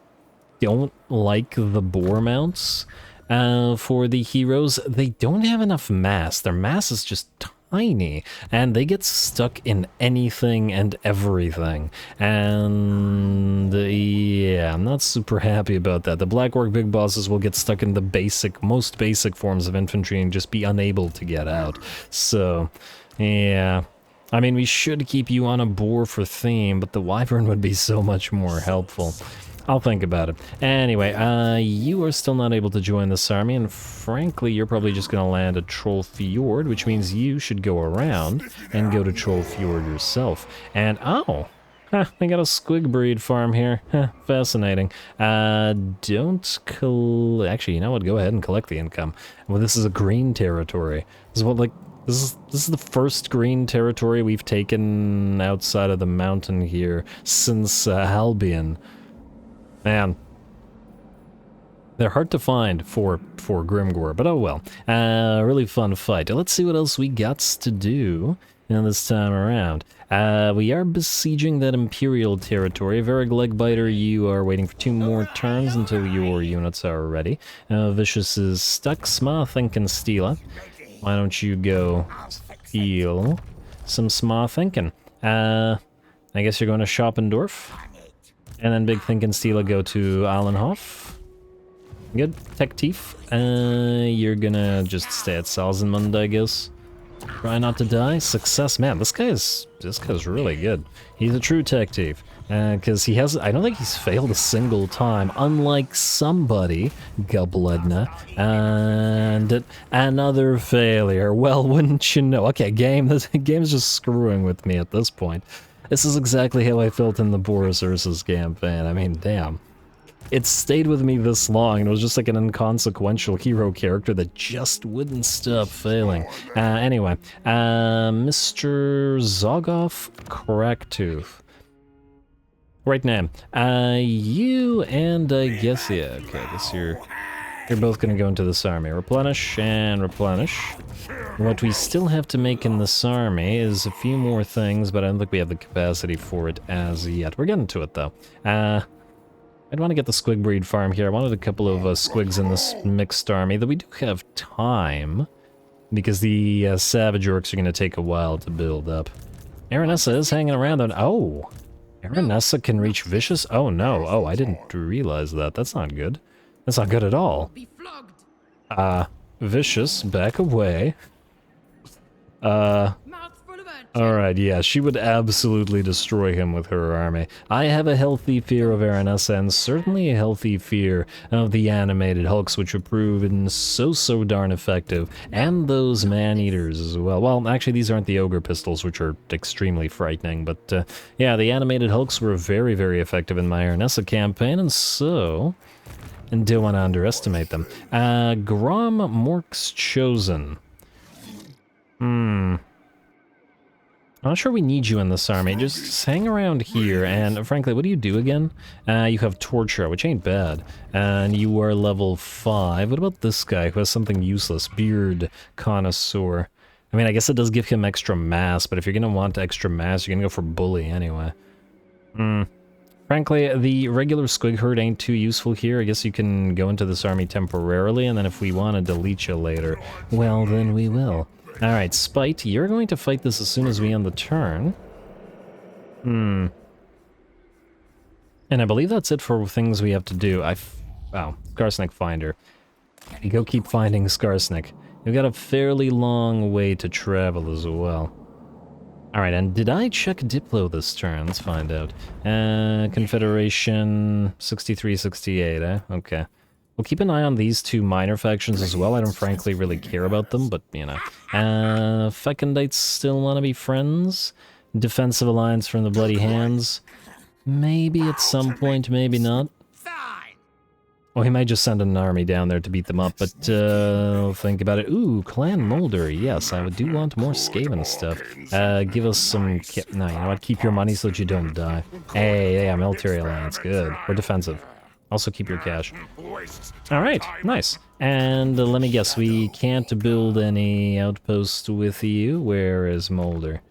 don't like the boar mounts. For the heroes, they don't have enough mass. Their mass is just tiny, and they get stuck in anything and everything. And yeah, I'm not super happy about that. The Black Orc big bosses will get stuck in the most basic forms of infantry and just be unable to get out. So yeah, I mean, we should keep you on a boar for theme, but the wyvern would be so much more helpful. I'll think about it. Anyway, you are still not able to join this army, and frankly, you're probably just going to land at Troll Fjord, which means you should go around and go to Troll Fjord yourself. And, oh, they got a squig breed farm here. Fascinating. Actually, you know what? Go ahead and collect the income. Well, this is a green territory. This is what, like, this is the first green territory we've taken outside of the mountain here since Albion. Man, they're hard to find for Grimgor, but oh well. Really fun fight. Let's see what else we got to do this time around. We are besieging that Imperial territory. Varrig Legbiter, you are waiting for 2 more turns until your units are ready. Vicious is stuck. Sma, Think, and Steela. Why don't you go steal some Sma Thinkin'? I guess you're going to Schoppendorf. And then Big Think and Steela go to Allenhof. Good. Tech Thief. You're gonna just stay at Salzenmund, I guess. Try not to die. Success. Man, this guy's really good. He's a true Tech Thief. Because I don't think he's failed a single time, unlike somebody, Gubledna, and another failure. Well, wouldn't you know? Okay, this game's just screwing with me at this point. This is exactly how I felt in the Boris Ursus campaign. I mean, damn. it stayed with me this long, and it was just like an inconsequential hero character that just wouldn't stop failing. Anyway, Mr. Zogoff Cracktooth. Right name. You and I guess, yeah, okay, I guess you're both gonna go into this army. Replenish and replenish. What we still have to make in this army is a few more things, but I don't think we have the capacity for it as yet. We're getting to it, though. I'd want to get the squig breed farm here. I wanted a couple of squigs in this mixed army, though we do have time, because the savage orcs are going to take a while to build up. Aranessa is hanging around on... Oh! Aranessa can reach vicious? Oh, no. Oh, I didn't realize that. That's not good. That's not good at all. Vicious, back away. Alright, yeah, she would absolutely destroy him with her army. I have a healthy fear of Aranessa, and certainly a healthy fear of the animated hulks, which have proven so darn effective, and those man-eaters as well. Well, actually, these aren't the ogre pistols, which are extremely frightening, but yeah, the animated hulks were very effective in my Aranessa campaign, and so... and don't want to underestimate them. Grom Mork's Chosen. I'm not sure we need you in this army. Just hang around here, and frankly, what do you do again? You have Torture, which ain't bad. And you are level 5. What about this guy who has something useless? Beard Connoisseur. I mean, I guess it does give him extra mass, but if you're gonna want extra mass, you're gonna go for Bully anyway. Frankly, the regular squig herd ain't too useful here. I guess you can go into this army temporarily, and then if we want to delete you later, well, then we will. Alright, Spite, you're going to fight this as soon as we end the turn. And I believe that's it for things we have to do. Wow, Skarsnik Finder. You go keep finding Skarsnik. You've got a fairly long way to travel as well. Alright, and did I check Diplo this turn? Let's find out. Confederation 63-68, eh? Okay. We'll keep an eye on these two minor factions as well. I don't frankly really care about them, but, you know. Fecondites still want to be friends. Defensive alliance from the Bloody Hands. Maybe at some point, maybe not. Well, he might just send an army down there to beat them up, but I'll think about it. Ooh, Clan Molder. Yes, I do want more Skaven stuff. Give us some... No, you know what? Keep your money so that you don't die. Hey, yeah, military alliance. Good. Or defensive. Also keep your cash. Alright, nice. And let me guess, we can't build any outpost with you. Where is Molder?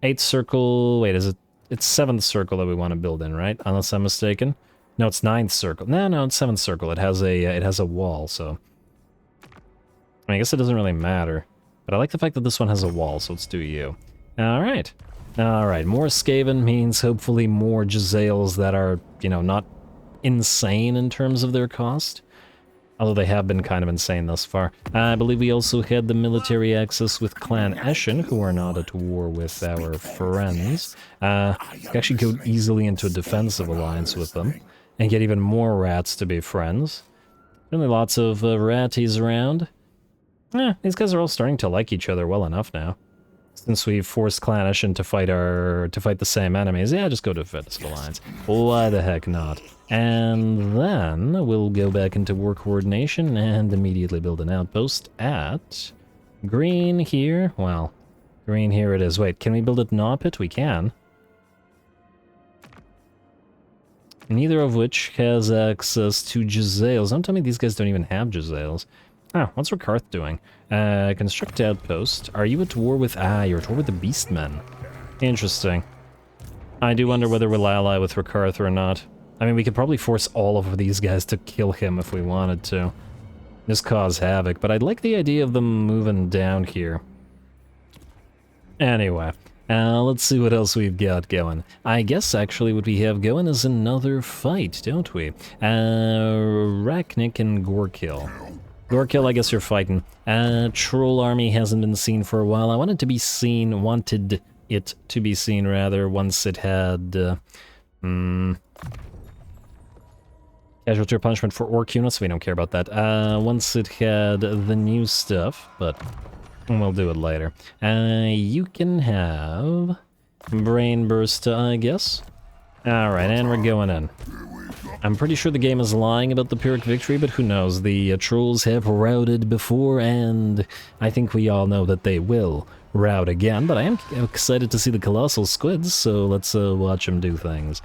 8th circle... Wait, is it... It's 7th circle that we want to build in, right? Unless I'm mistaken. No, it's 9th circle. No, it's 7th circle. It has a wall, so... I mean, I guess it doesn't really matter. But I like the fact that this one has a wall, so let's do you. Alright. Alright, more Skaven means hopefully more Jezzails that are, you know, not insane in terms of their cost. Although they have been kind of insane thus far. I believe we also had the military access with Clan Eshin, who are not at war with our friends. We can actually go easily into a defensive alliance with them. And get even more rats to be friends. Really lots of ratties around. These guys are all starting to like each other well enough now. Since we've forced Clan Eshin to fight the same enemies, yeah, just go to defensive alliance. Why the heck not? And then we'll go back into war coordination and immediately build an outpost at Green here. Well, Green here it is. Wait, can we build it Gnawpit? We can. Neither of which has access to Jezzails. Don't tell me these guys don't even have Jezzails. Oh, what's Rakarth doing? Construct outpost. Are you at war with... you're at war with the Beastmen. Interesting. I do wonder whether we'll ally with Rakarth or not. I mean, we could probably force all of these guys to kill him if we wanted to. Just cause havoc, but I'd like the idea of them moving down here. Anyway, let's see what else we've got going. I guess, actually, what we have going is another fight, don't we? Rachnik and Gorkill. Gorkill, I guess you're fighting. Troll army hasn't been seen for a while. I wanted it to be seen, once it had... Casualty or punishment for orc units, we don't care about that. Once it had the new stuff, but we'll do it later. You can have Brain Burst, I guess. Alright, and we're going in. I'm pretty sure the game is lying about the Pyrrhic victory, but who knows? The trolls have routed before, and I think we all know that they will rout again. But I am excited to see the colossal squids, so let's watch them do things.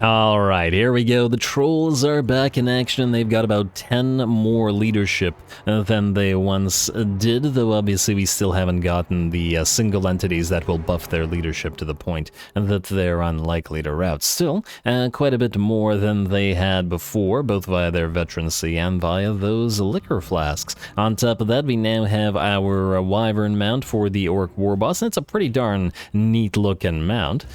Alright, here we go. The trolls are back in action. They've got about 10 more leadership than they once did, though obviously we still haven't gotten the single entities that will buff their leadership to the point that they're unlikely to rout. Still, quite a bit more than they had before, both via their veterancy and via those liquor flasks. On top of that, we now have our wyvern mount for the orc war boss, and it's a pretty darn neat looking mount.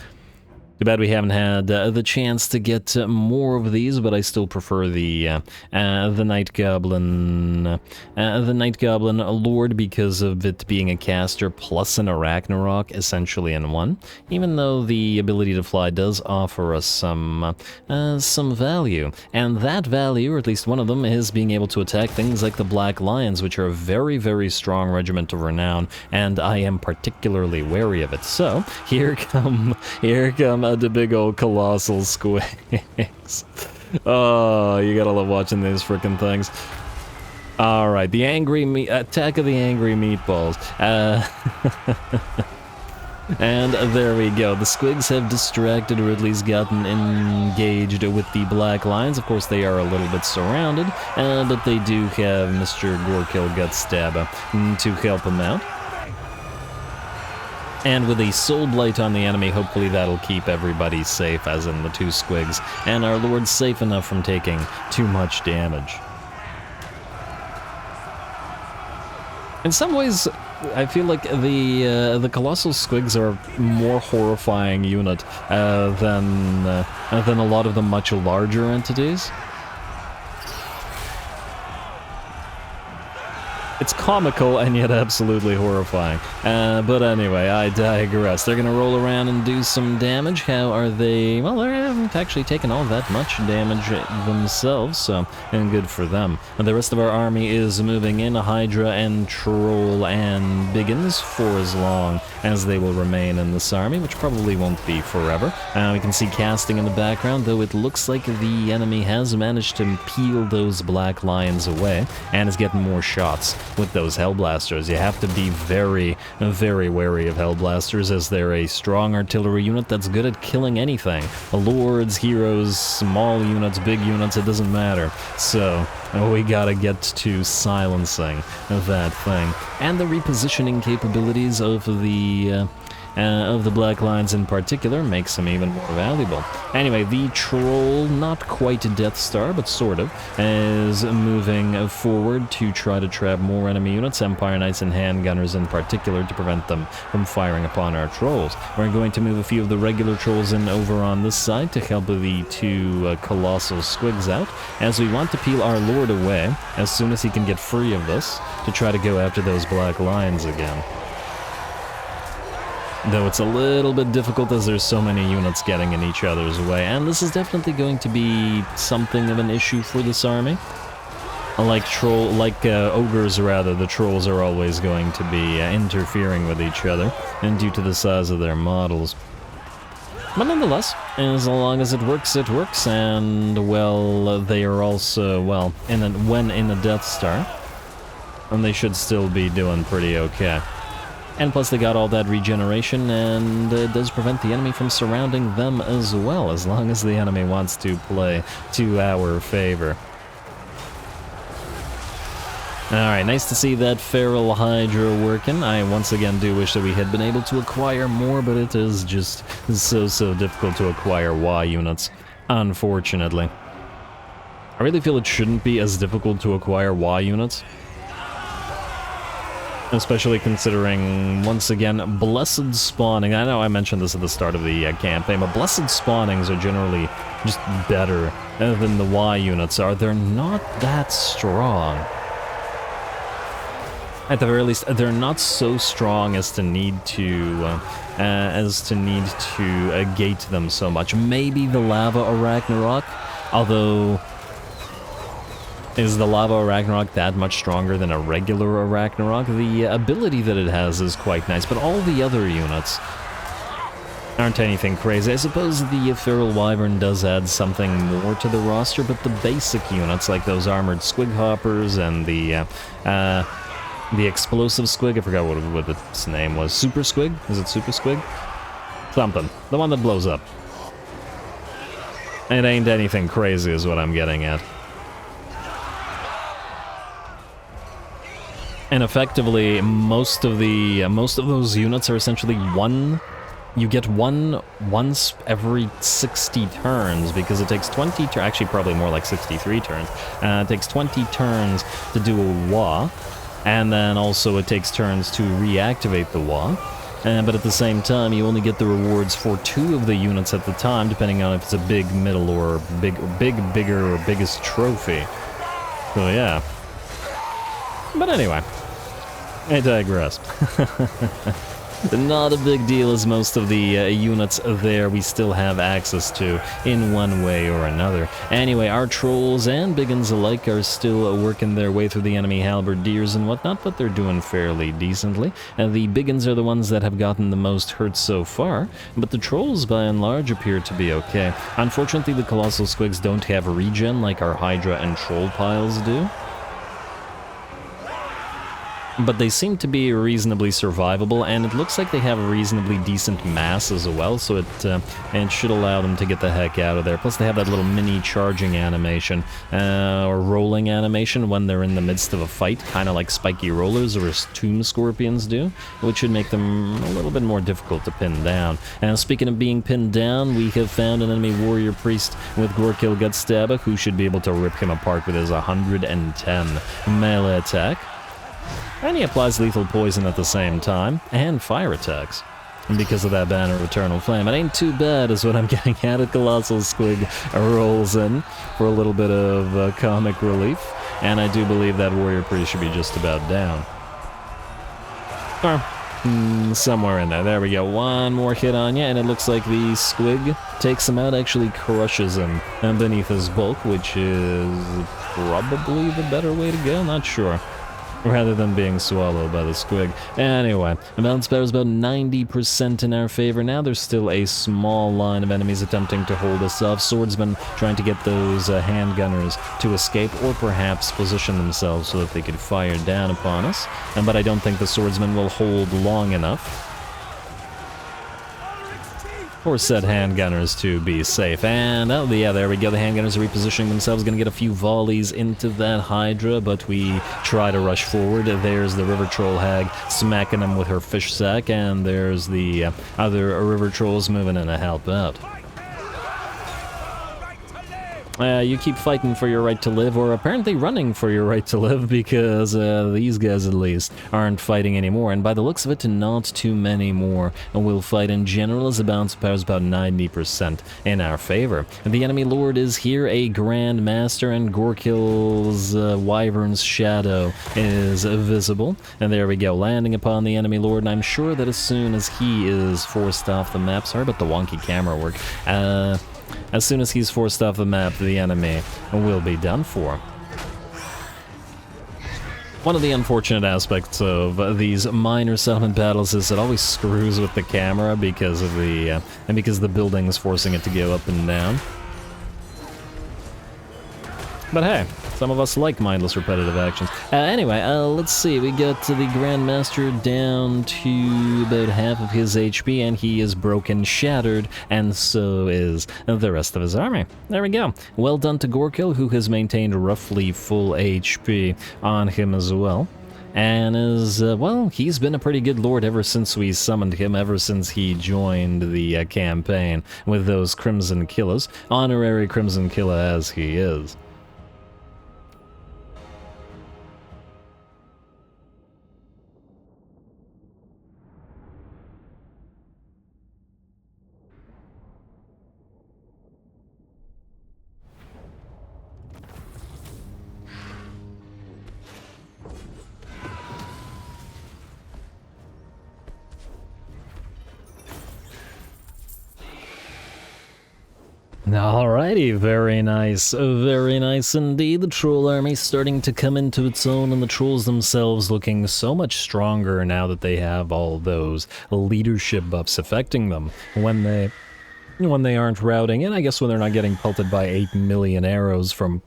Too bad we haven't had the chance to get more of these, but I still prefer the Night Goblin, Lord, because of it being a caster plus an Arachnarok essentially in one. Even though the ability to fly does offer us some value, and that value, or at least one of them, is being able to attack things like the Black Lions, which are a very, very strong regiment of renown, and I am particularly wary of it. So here come the big old colossal squigs. Oh, you gotta love watching these freaking things. Alright, the attack of the angry meatballs. And there we go. The squigs have distracted, or at least gotten engaged with the Black Lions. Of course, they are a little bit surrounded, but they do have Mr. Gorekill Gutstabber to help them out. And with a Soul Blight on the enemy, hopefully that'll keep everybody safe, as in the two squigs, and our Lord's safe enough from taking too much damage. In some ways, I feel like the Colossal Squigs are a more horrifying unit than a lot of the much larger entities. It's comical and yet absolutely horrifying. But anyway, I digress. They're gonna roll around and do some damage. How are they? Well, they haven't actually taken all that much damage themselves, so and good for them. And the rest of our army is moving in, Hydra and Troll and Biggins, for as long as they will remain in this army, which probably won't be forever. We can see casting in the background, though it looks like the enemy has managed to peel those Black Lions away and is getting more shots with those Hellblasters. You have to be very, very wary of Hellblasters, as they're a strong artillery unit that's good at killing anything. Lords, heroes, small units, big units, it doesn't matter. So we gotta get to silencing that thing. And the repositioning capabilities of the Black Lions in particular makes them even more valuable. Anyway, the Troll, not quite a Death Star, but sort of, is moving forward to try to trap more enemy units, Empire Knights and Handgunners in particular, to prevent them from firing upon our Trolls. We're going to move a few of the regular Trolls in over on this side to help the two Colossal Squigs out, as we want to peel our Lord away as soon as he can get free of this, to try to go after those Black Lions again. Though it's a little bit difficult as there's so many units getting in each other's way, and this is definitely going to be something of an issue for this army. Like ogres rather, the Trolls are always going to be interfering with each other, and due to the size of their models. But nonetheless, as long as it works, and well, they are also, well, when in a Death Star, and they should still be doing pretty okay. And plus they got all that regeneration, and it does prevent the enemy from surrounding them as well, as long as the enemy wants to play to our favor. Alright, nice to see that Feral Hydra working. I once again do wish that we had been able to acquire more, but it is just so difficult to acquire WAAAGH units, unfortunately. I really feel it shouldn't be as difficult to acquire WAAAGH units. Especially considering, once again, blessed spawning. I know I mentioned this at the start of the campaign, but blessed spawnings are generally just better than the WAAAGH units are. They're not that strong. At the very least, they're not so strong as to need to gate them so much. Maybe the Lava or Ragnarok, although is the Lava or Ragnarok that much stronger than a regular Ragnarok? The ability that it has is quite nice, but all the other units aren't anything crazy. I suppose the Feral Wyvern does add something more to the roster, but the basic units, like those armored Squig Hoppers and the explosive Squig, I forgot what its name was. Super Squig? Is it Super Squig? Something. The one that blows up. It ain't anything crazy is what I'm getting at. And effectively, most of those units are essentially one. You get one once every 60 turns, because it takes 20 turns, actually probably more like 63 turns. It takes 20 turns to do a WAAAGH, and then also it takes turns to reactivate the WAAAGH. But at the same time, you only get the rewards for 2 of the units at the time, depending on if it's a big, middle, or bigger, or biggest trophy. So yeah. But anyway, I digress. Not a big deal, as most of the units there we still have access to in one way or another. Anyway, our trolls and biggins alike are still working their way through the enemy halberdiers and whatnot, but they're doing fairly decently. The biggins are the ones that have gotten the most hurt so far, but the trolls by and large appear to be okay. Unfortunately, the colossal squigs don't have regen like our hydra and troll piles do, but they seem to be reasonably survivable, and it looks like they have a reasonably decent mass as well, so it should allow them to get the heck out of there. Plus they have that little mini charging animation, or rolling animation when they're in the midst of a fight, kind of like spiky rollers or tomb scorpions do, which should make them a little bit more difficult to pin down. And speaking of being pinned down, we have found an enemy warrior priest with Gorkill Gutstabber, who should be able to rip him apart with his 110 melee attack. And he applies lethal poison at the same time, and fire attacks. And because of that Banner of Eternal Flame, it ain't too bad is what I'm getting at. A Colossal Squig rolls in for a little bit of comic relief, and I do believe that Warrior Priest should be just about down. Or, somewhere in there. There we go. One more hit on you, and it looks like the Squig takes him out, actually crushes him beneath his bulk, which is probably the better way to go, not sure, rather than being swallowed by the squig. Anyway, the bounce power is about 90% in our favor. Now there's still a small line of enemies attempting to hold us off. Swordsmen trying to get those handgunners to escape, or perhaps position themselves so that they could fire down upon us. But I don't think the swordsmen will hold long enough for said handgunners to be safe. And, oh yeah, there we go, the handgunners are repositioning themselves, gonna get a few volleys into that Hydra, but we try to rush forward. There's the River Troll Hag smacking them with her fish sack, and there's the other River Trolls moving in to help out. You keep fighting for your right to live, or apparently running for your right to live, because these guys at least aren't fighting anymore, and by the looks of it, not too many more will fight in general, as the bounce power is about 90% in our favor. The enemy lord is here, a Grand Master, and Gorkill's Wyvern's shadow is visible, and there we go, landing upon the enemy lord, and I'm sure that as soon as he is forced off the map, sorry about the wonky camera work, as soon as he's forced off the map, the enemy will be done for. One of the unfortunate aspects of these minor settlement battles is it always screws with the camera because of the the building's forcing it to go up and down. But hey, some of us like mindless repetitive actions. Anyway, let's see, we got the Grandmaster down to about half of his HP, and he is broken, shattered, and so is the rest of his army. There we go. Well done to Gorkill, who has maintained roughly full HP on him as well. And is, well, he's been a pretty good lord ever since we summoned him, ever since he joined the campaign with those Crimson Killers, honorary Crimson Killer as he is. Alrighty, very nice indeed. The troll army starting to come into its own, and the trolls themselves looking so much stronger now that they have all those leadership buffs affecting them when they aren't routing, and I guess when they're not getting pelted by 8 million arrows from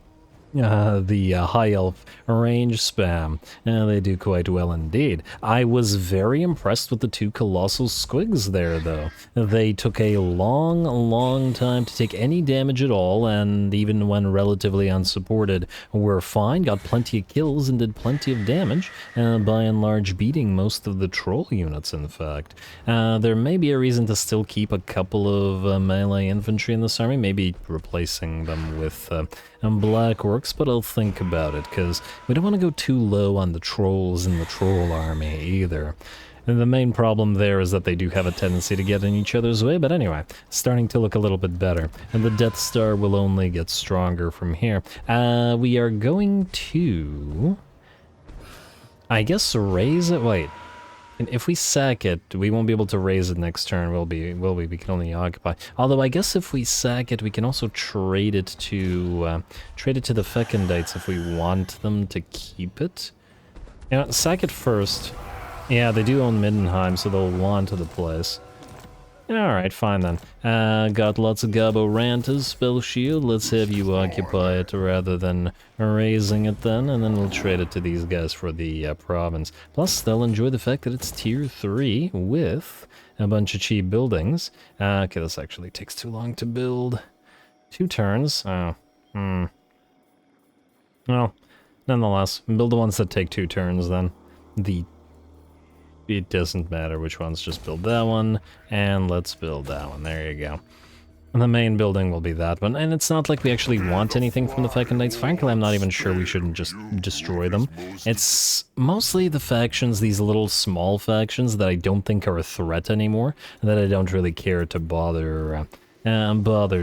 the high elf range spam. They do quite well indeed. I was very impressed with the two colossal squigs there, though. They took a long time to take any damage at all, and even when relatively unsupported, were fine, got plenty of kills and did plenty of damage, by and large beating most of the troll units, in fact. There may be a reason to still keep a couple of melee infantry in this army, maybe replacing them with Black Orcs, but I'll think about it, because we don't want to go too low on the trolls in the troll army either. And the main problem there is that they do have a tendency to get in each other's way, but anyway, starting to look a little bit better. And the Death Star will only get stronger from here. We are going to, I guess, raise it. Wait. And if we sack it, we won't be able to raise it next turn, will we? We can only occupy. Although I guess if we sack it, we can also trade it to the Fecundites if we want them to keep it. You know, sack it first. Yeah, they do own Middenheim, so they'll want the place. Alright, fine then. Got lots of Gabo Rantas, spell shield. Let's have you occupy it rather than raising it then, and then we'll trade it to these guys for the province. Plus, they'll enjoy the fact that it's tier 3 with a bunch of cheap buildings. Okay, this actually takes too long to build. 2 turns. Oh, Well, nonetheless, build the ones that take 2 turns then. It doesn't matter which ones, just build that one, and let's build that one. There you go. And the main building will be that one, and it's not like we actually want anything from the Fecundites. Frankly, I'm not even sure we shouldn't just destroy them. It's mostly the factions, these little small factions, that I don't think are a threat anymore, that I don't really care to bother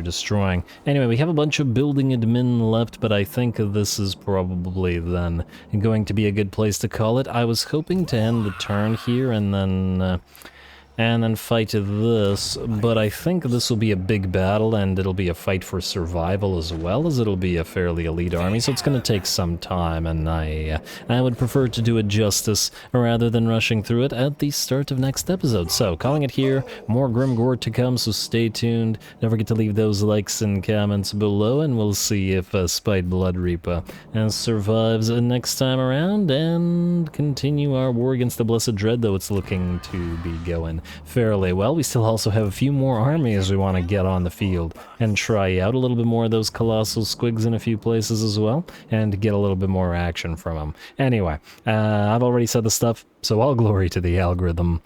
destroying. Anyway, we have a bunch of building admin left, but I think this is probably then going to be a good place to call it. I was hoping to end the turn here and then fight this, but I think this will be a big battle, and it'll be a fight for survival as well as it'll be a fairly elite army, so it's going to take some time, and I would prefer to do it justice rather than rushing through it at the start of next episode. So, calling it here, more Grimgor to come, so stay tuned. Don't forget to leave those likes and comments below, and we'll see if Spite Blood Reaper survives next time around, and continue our war against the Blessed Dread, though it's looking to be going fairly well. We still also have a few more armies we want to get on the field and try out a little bit more of those colossal squigs in a few places as well, and get a little bit more action from them. Anyway, I've already said the stuff, so all glory to the algorithm,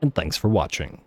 and thanks for watching.